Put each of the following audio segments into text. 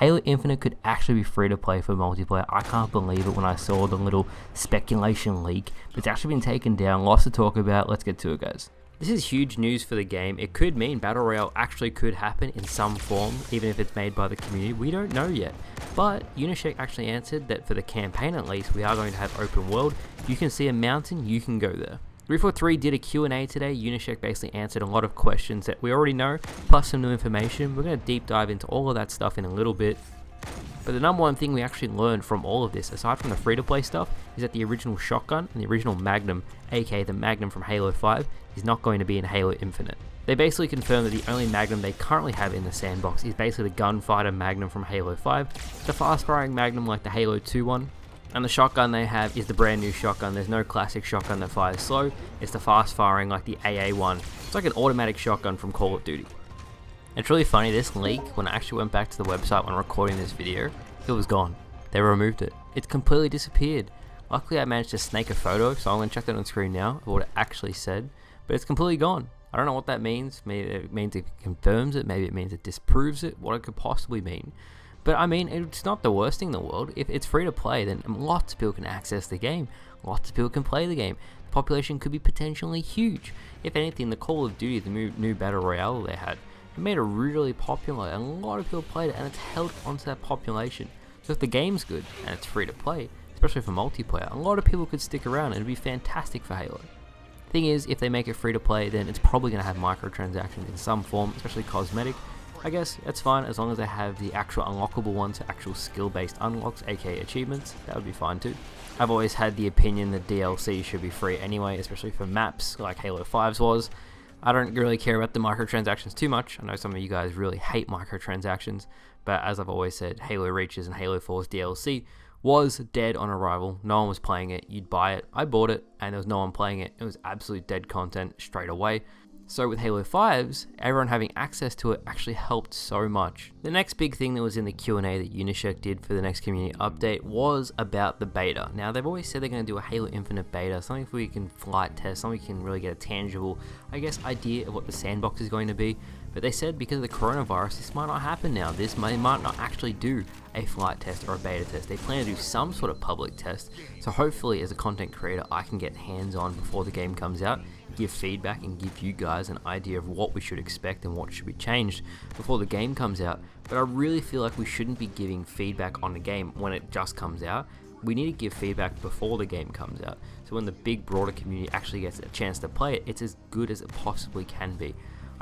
Halo Infinite could actually be free to play for multiplayer. I can't believe it when I saw the little speculation leak. But it's actually been taken down, lots to talk about. Let's get to it, guys. This is huge news for the game. It could mean Battle Royale actually could happen in some form, even if it's made by the community. We don't know yet. But Unisec actually answered that for the campaign at least, we are going to have open world. You can see a mountain, you can go there. 343 did a Q&A today. Unisec basically answered a lot of questions that we already know, plus some new information. We're going to deep dive into all of that stuff in a little bit. But the number one thing we actually learned from all of this, aside from the free-to-play stuff, is that the original shotgun and the original Magnum, aka the Magnum from Halo 5, is not going to be in Halo Infinite. They basically confirmed that the only Magnum they currently have in the sandbox is basically the gunfighter Magnum from Halo 5, the fast-firing Magnum like the Halo 2 one, and the shotgun they have is the brand new shotgun. There's no classic shotgun that fires slow, it's the fast-firing like the AA one. It's like an automatic shotgun from Call of Duty. It's really funny, this leak, when I actually went back to the website when recording this video, it was gone. They removed it. It's completely disappeared. Luckily I managed to snake a photo, so I'm going to check that on screen now of what it actually said, but it's completely gone. I don't know what that means. Maybe it means it confirms it, maybe it means it disproves it, what it could possibly mean. But I mean, it's not the worst thing in the world. If it's free to play, then lots of people can access the game. Lots of people can play the game. The population could be potentially huge. If anything, the Call of Duty, the new Battle Royale they had, it made it really popular and a lot of people played it and it's held onto that population. So if the game's good and it's free to play, especially for multiplayer, a lot of people could stick around and it'd be fantastic for Halo. Thing is, if they make it free to play, then it's probably going to have microtransactions in some form, especially cosmetic. I guess that's fine as long as they have the actual unlockable ones, actual skill-based unlocks, aka achievements. That would be fine too. I've always had the opinion that DLC should be free anyway, especially for maps like Halo 5's was. I don't really care about the microtransactions too much. I know some of you guys really hate microtransactions, but as I've always said, Halo Reaches and Halo 4's DLC was dead on arrival. No one was playing it. You'd buy it. I bought it, and there was no one playing it. It was absolute dead content straight away. So with Halo 5's, everyone having access to it actually helped so much. The next big thing that was in the Q&A that Unisec did for the next community update was about the beta. Now they've always said they're going to do a Halo Infinite beta, something where we can flight test, something we can really get a tangible, I guess, idea of what the sandbox is going to be. But they said because of the coronavirus, this might not happen now. They might not actually do a flight test or a beta test. They plan to do some sort of public test. So hopefully as a content creator, I can get hands-on before the game comes out, give feedback and give you guys an idea of what we should expect and what should be changed before the game comes out. But I really feel like we shouldn't be giving feedback on the game when it just comes out. We need to give feedback before the game comes out. So when the big broader community actually gets a chance to play it, it's as good as it possibly can be.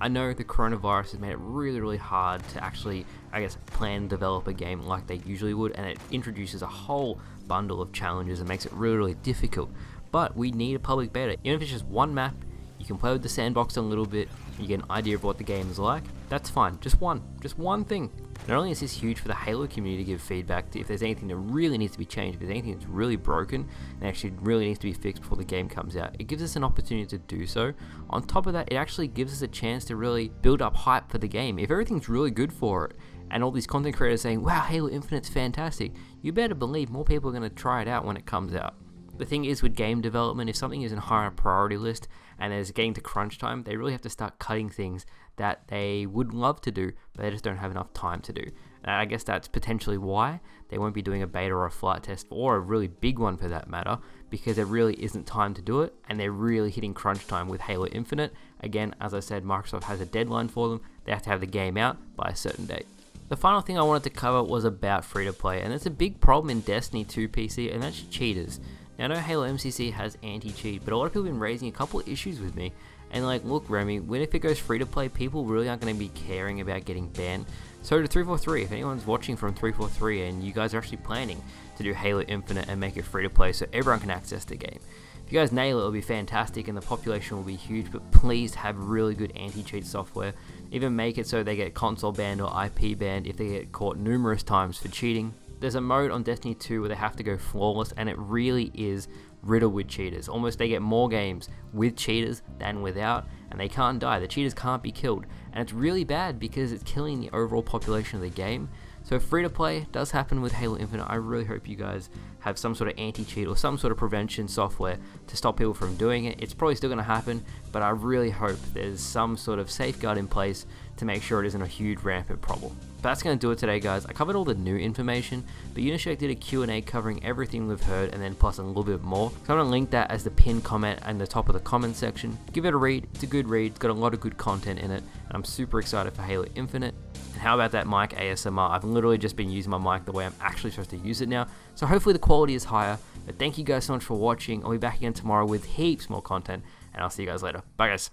I know the coronavirus has made it really hard to actually, I guess, plan and develop a game like they usually would, and it introduces a whole bundle of challenges and makes it really difficult. But we need a public beta. Even if it's just one map, you can play with the sandbox a little bit, you get an idea of what the game is like, that's fine. Just one thing. Not only is this huge for the Halo community to give feedback to if there's anything that really needs to be changed, if there's anything that's really broken and actually really needs to be fixed before the game comes out, it gives us an opportunity to do so. On top of that, it actually gives us a chance to really build up hype for the game. If everything's really good for it, and all these content creators saying, wow, Halo Infinite's fantastic, you better believe more people are going to try it out when it comes out. The thing is with game development, if something isn't high on a priority list and is getting to crunch time, they really have to start cutting things that they would love to do, but they just don't have enough time to do. And I guess that's potentially why they won't be doing a beta or a flight test, or a really big one for that matter, because there really isn't time to do it, and they're really hitting crunch time with Halo Infinite. Again, as I said, Microsoft has a deadline for them. They have to have the game out by a certain date. The final thing I wanted to cover was about free-to-play, and it's a big problem in Destiny 2 PC, and that's cheaters. Now, I know Halo MCC has anti-cheat, but a lot of people have been raising a couple of issues with me. And like, look, Remy, when if it goes free to play, people really aren't going to be caring about getting banned. So to 343, if anyone's watching from 343 and you guys are actually planning to do Halo Infinite and make it free to play so everyone can access the game, if you guys nail it, it'll be fantastic and the population will be huge, but please have really good anti-cheat software. Even make it so they get console banned or IP banned if they get caught numerous times for cheating. There's a mode on Destiny 2 where they have to go flawless, and it really is riddled with cheaters. Almost they get more games with cheaters than without, and they can't die. The cheaters can't be killed, and it's really bad because it's killing the overall population of the game. So free to play does happen with Halo Infinite. I really hope you guys have some sort of anti-cheat or some sort of prevention software to stop people from doing it. It's probably still going to happen, but I really hope there's some sort of safeguard in place to make sure it isn't a huge rampant problem. But that's going to do it today, guys. I covered all the new information, but Unishark did a Q&A covering everything we've heard and then plus a little bit more. So I'm going to link that as the pinned comment in the top of the comment section. Give it a read. It's a good read. It's got a lot of good content in it, and I'm super excited for Halo Infinite. And how about that mic ASMR? I've literally just been using my mic the way I'm actually supposed to use it now. So hopefully the quality is higher. But thank you guys so much for watching. I'll be back again tomorrow with heaps more content, and I'll see you guys later. Bye, guys.